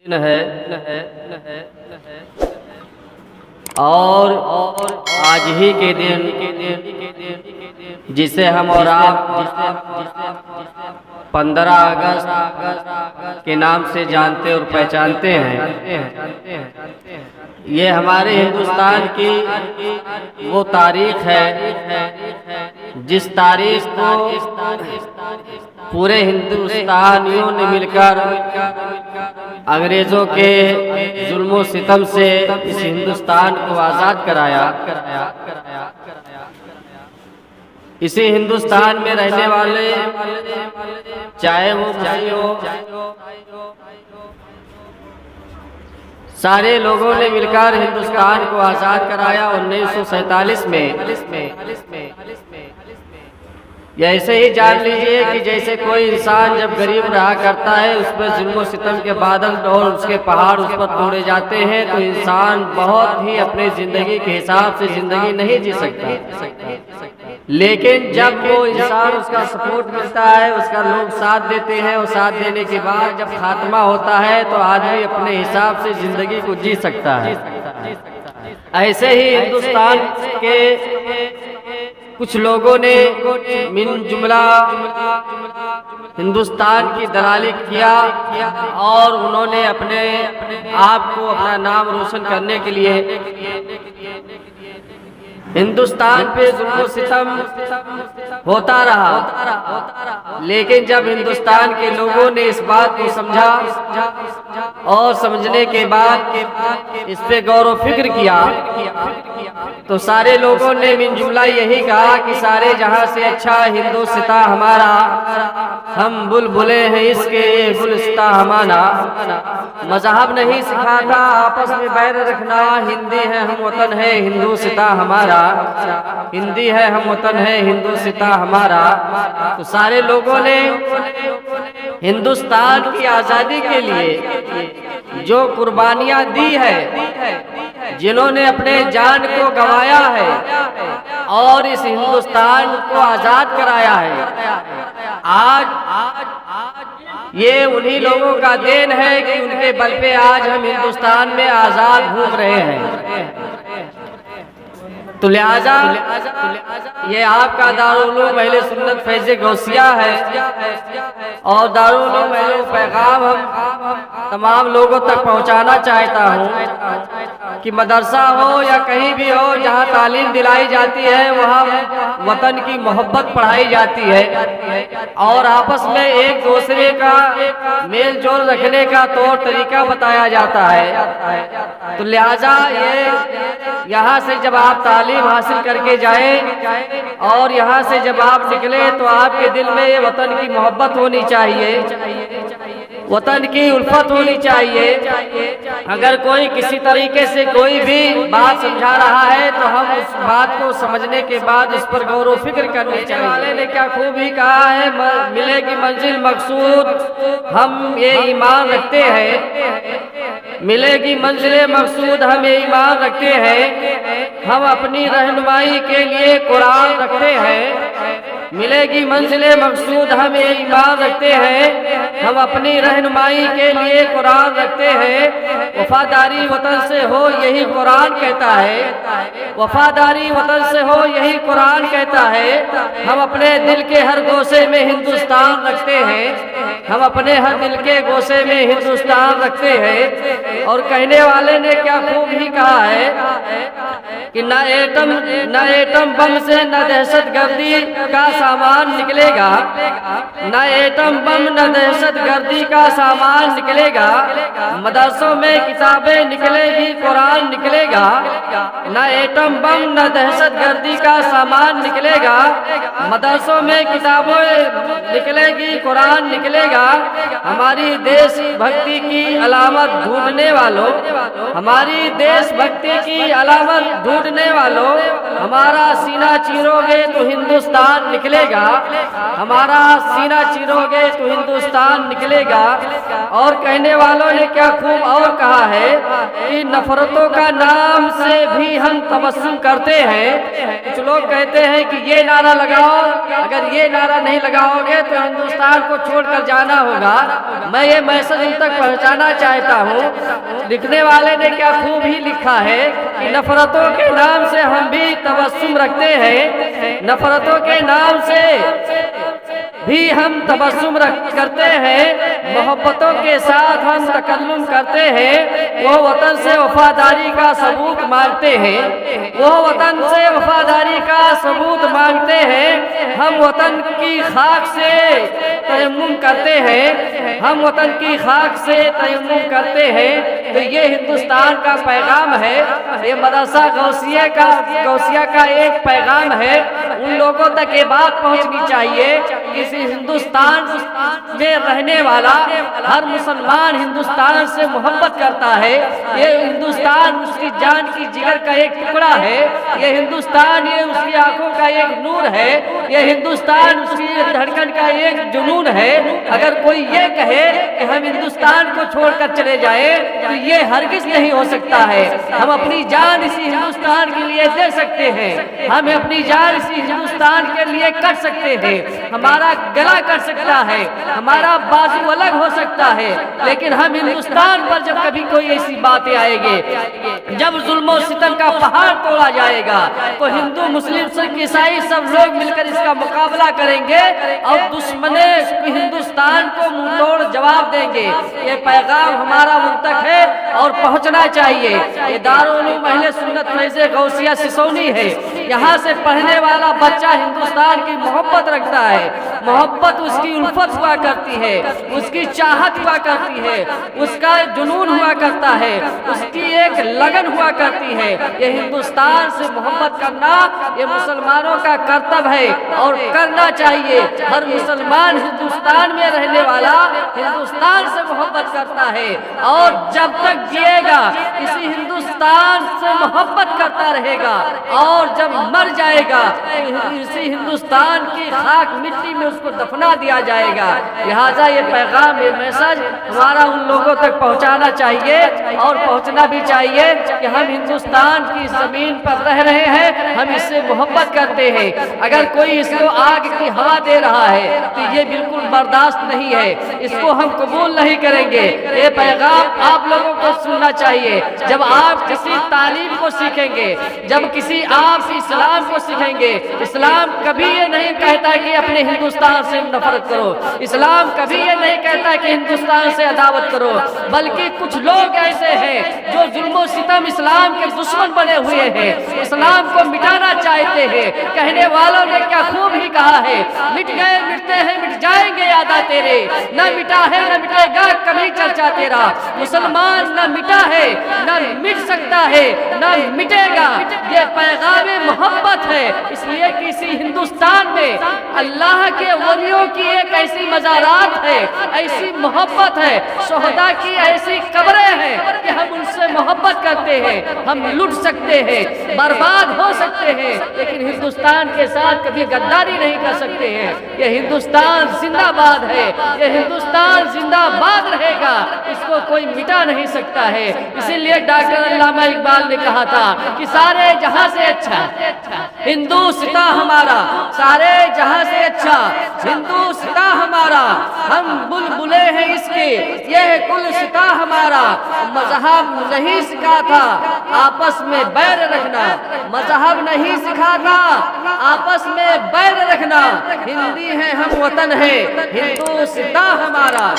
ہے اور آج ہی کے دن جسے ہم اور آپ 15 اگست کے نام سے جانتے اور پہچانتے ہیں، یہ ہمارے ہندوستان کی وہ تاریخ ہے جس تاریخ کو پورے ہندوستانیوں نے مل کر انگریزوں کے ظلم و ستم سے اس ہندوستان کو آزاد کرایا۔ اسی ہندوستان میں رہنے والے چاہے وہ مسلم ہو، سارے لوگوں نے مل کر ہندوستان کو آزاد کرایا 1947 میں۔ یا ایسے ہی جان لیجئے کہ جیسے کوئی انسان جب غریب رہا کرتا ہے، اس پر ظلم و ستم کے بادل اور اس کے پہاڑ اس پر توڑے جاتے ہیں، تو انسان بہت ہی اپنے زندگی کے حساب سے زندگی نہیں جی سکتا۔ لیکن جب وہ انسان اس کا سپورٹ ملتا ہے، اس کا لوگ ساتھ دیتے ہیں، اور ساتھ دینے کے بعد جب خاتمہ ہوتا ہے تو آدمی اپنے حساب سے زندگی کو جی سکتا ہے۔ ایسے ہی ہندوستان کے کچھ لوگوں نے من جملہ ہندوستان کی دلالی کیا، اور انہوں نے اپنے آپ کو اپنا نام روشن کرنے کے لیے ہندوستان پہ ظلم و ستم ہوتا رہا۔ لیکن جب ہندوستان کے لوگوں نے اس بات کو سمجھا اور سمجھنے کے بعد اس پہ غور و فکر کیا، تو سارے لوگوں نے من جملہ یہی کہا کہ سارے جہاں سے اچھا ہندوستان ہمارا، ہم بلبلے ہیں اس کے یہ گلستان ہمارا۔ مذہب نہیں سکھاتا آپس میں بیر رکھنا، ہندی ہے ہم وطن ہے ہندوستان ہمارا، ہندی ہے ہم وطن ہے ہندوستان ہمارا۔ تو سارے لوگوں نے ہندوستان کی آزادی کے لیے جو قربانیاں دی ہے، جنہوں نے اپنے جان کو گنوایا ہے اور اس ہندوستان کو آزاد کرایا ہے، آج یہ انہی لوگوں کا دین ہے کہ ان کے بل پہ آج ہم ہندوستان میں آزاد گھوم رہے ہیں۔ تو لہذا یہ آپ کا دارالعلوم اہل سنت فیض غوثیہ ہے، اور دارالعلوم اہل پیغام ہم تمام لوگوں تک پہنچانا چاہتا ہوں کہ مدرسہ ہو یا کہیں بھی ہو جہاں تعلیم دلائی جاتی ہے، وہاں وطن کی محبت پڑھائی جاتی ہے، اور آپس میں ایک دوسرے کا میل جول رکھنے کا طور طریقہ بتایا جاتا ہے۔ تو لہذا یہاں سے جب آپ تعلیم حاصل کر کے جائیں اور یہاں سے جب آپ نکلیں، تو آپ کے دل میں یہ وطن کی محبت ہونی چاہیے، وطن کی الفت ہونی چاہیے۔ اگر کوئی کسی طریقے سے کوئی بھی بات سمجھا رہا ہے تو ہم اس بات کو سمجھنے کے بعد اس پر غور و فکر کرنے چاہیے۔ والے نے کیا خوب ہی کہا ہے، ملے گی منزل مقصود ہم یہ ایمان رکھتے ہیں، ملے گی منزل مقصود ہم یہ ایمان رکھتے ہیں، ہم اپنی رہنمائی کے لیے قرآن رکھتے ہیں۔ ملے گی منزل مقصود ہم یہ ایمان رکھتے ہیں، ہم اپنی رہنمائی کے لیے قرآن رکھتے ہیں۔ وفاداری وطن سے ہو یہی قرآن کہتا ہے، وفاداری وطن سے ہو یہی قرآن کہتا ہے۔ ہم اپنے دل کے ہر گوشے میں ہندوستان رکھتے ہیں، ہم اپنے ہر دل کے گوشے میں ہندوستان رکھتے ہیں۔ اور کہنے والے نے کیا خوب ہی کہا ہے کہ نہ ایٹم بم سے نہ دہشت گردی کا سامان نکلے گا، نہ ایٹم بم نہ دہشت گردی کا سامان نکلے گا، مدرسوں میں کتابیں نکلے گی قرآن نکلے گا، نہ ایٹم بم نہ دہشت گردی کا سامان نکلے گا، مدرسوں میں کتابیں نکلے گی قرآن نکلے گا۔ ہماری دیش بھکتی کی علامت ڈھونڈنے والوں، ہماری دیش بھکتی کی علامت ڈھونڈنے والوں، ہمارا سینہ چیرو گے تو ہندوستان نکلے نکلے گا، ہمارا سینہ چیرو گے تو ہندوستان نکلے گا۔ اور کہنے والوں نے کیا خوب اور کہا ہے کہ نفرتوں کا نام سے بھی ہم تبسم کرتے ہیں۔ کچھ لوگ کہتے ہیں کہ یہ نعرہ لگاؤ، اگر یہ نعرہ نہیں لگاؤ گے تو ہندوستان کو چھوڑ کر جانا ہوگا۔ میں یہ میسج ان تک پہنچانا چاہتا ہوں۔ لکھنے والے نے کیا خوب ہی لکھا ہے کہ نفرتوں کے نام سے ہم بھی تبسم رکھتے ہیں، نفرتوں کے نام سے بھی ہم تبسم کرتے ہیں، محبتوں کے ساتھ ہم تکلم کرتے ہیں، وہ وطن سے وفاداری کا ثبوت مانگتے ہیں، وہ وطن سے وفاداری کا ثبوت مانگتے ہیں، ہم وطن کی خاک سے تیمم کرتے ہیں، ہم وطن کی خاک سے تیمم کرتے ہیں۔ تو یہ ہندوستان کا پیغام ہے، یہ مدرسہ غوثیہ کا ایک پیغام ہے۔ ان لوگوں تک یہ بات پہنچنی چاہیے کہ ہندوستان میں رہنے والا ہر مسلمان ہندوستان سے محبت کرتا ہے۔ یہ ہندوستان اس کی جان کی جگر کا ایک ٹکڑا ہے، یہ ہندوستان یہ اس کی آنکھوں کا ایک نور ہے، یہ ہندوستان اس کی دھڑکن کا ایک جنون ہے۔ اگر کوئی یہ کہے کہ ہم ہندوستان کو چھوڑ کر چلے جائیں تو یہ ہرگز نہیں ہو سکتا ہے۔ ہم اپنی جان اسی ہندوستان کے لیے دے سکتے ہیں، ہم اپنی جان اسی ہندوستان کے لیے کر سکتے ہیں، ہمارا گلا کر سکتا ہے، ہمارا بازو الگ ہو سکتا ہے، لیکن ہم ہندوستان پر جب کبھی کوئی ایسی باتیں آئے گی، جب ظلم و ستم کا پہاڑ توڑا جائے گا تو ہندو مسلم سکھ عیسائی سب لوگ مل کر اس کا مقابلہ کریں گے اور دشمن ہندوستان کو منہ توڑ جواب دیں گے۔ یہ پیغام ہمارا ان تک ہے اور پہنچنا چاہیے۔ یہ دارالعلوم اہل سنت فیض غوثیہ سسونی ہے، یہاں سے پڑھنے والا بچہ ہندوستان کی محبت رکھتا ہے، محبت اس کی الفت ہوا کرتی ہے، اس کی چاہت ہوا کرتی ہے، اس کا جنون ہوا کرتا ہے، اس کی ایک لگن ہوا کرتی ہے۔ یہ ہندوستان سے محبت کرنا یہ مسلمانوں کا کرتب ہے اور کرنا چاہیے۔ ہر مسلمان ہندوستان میں رہنے والا ہندوستان سے محبت کرتا ہے اور جب تک جیے گا اسی ہندوستان سے محبت کرتا رہے گا، اور جب مر جائے گا اسی ہندوستان کی خاک مٹی میں اس کو دفنا دیا جائے گا۔ لہٰذا یہ پیغام، یہ میسج ہمارا ان لوگوں تک پہنچانا چاہیے اور پہنچنا بھی چاہیے کہ ہم ہندوستان کی زمین پر رہ رہے ہیں، ہم اس سے محبت کرتے ہیں۔ اگر کوئی اس کو آگ کی ہوا دے رہا ہے تو یہ بالکل برداشت نہیں ہے، اس کو ہم قبول نہیں کریں گے۔ یہ پیغام آپ لوگوں کو سننا چاہیے۔ جب آپ کسی تعلیم کو سیکھیں گے، جب کسی آپ اسلام کو سیکھیں گے، اسلام کبھی یہ نہیں کہتا کہ اپنے ہندوستان سے نفرت کرو، اسلام کبھی یہ نہیں کہتا کہ ہندوستان سے عداوت کرو، بلکہ کچھ لوگ ایسے ہیں جو ظلم و ستم اسلام کے دشمن بنے ہوئے ہیں، اسلام کو مٹانا چاہتے ہیں۔ کہنے والوں نے کیا خوب ہی کہا ہے، مٹ گئے مٹتے ہیں مٹ جائیں گے یاداں تیرے، نہ مٹا ہے نہ مٹے گا کبھی چرچا تیرا۔ مسلمان نہ مٹا ہے نہ مٹ سکتا ہے نہ مٹے گا۔ یہ پیغام محبت ہے، اس لیے کہ اسی ہندوستان میں اللہ کے ولیوں کی ایک ایسی مزارات ہے، ایسی محبت ہے، شہداء کی ایسی قبریں ہیں کہ ہم ان سے محبت کرتے ہیں۔ ہم لٹ سکتے ہیں، برباد ہو سکتے ہیں، لیکن ہندوستان کے ساتھ کبھی غداری نہیں کر سکتے ہیں۔ یہ ہندوستان زندہ باد ہے، یہ ہندوستان زندہ باد رہے گا، اس کو کوئی مٹا نہیں سکتا ہے۔ اسی لیے ڈاکٹر علامہ اقبال نے کہا تھا کہ سارے جہاں سے اچھا ہندوستاں ہمارا، سارے جہاں سے اچھا ہندوستاں ہمارا، ہم بلبلے ہیں اس کے یہ گلستاں ہمارا۔ مذہب نہیں سکھا تھا آپس میں بیر رکھنا، مذہب نہیں سکھا تھا آپس میں بیر رکھنا، ہندی ہے ہم وطن ہے ہندوستاں ہمارا۔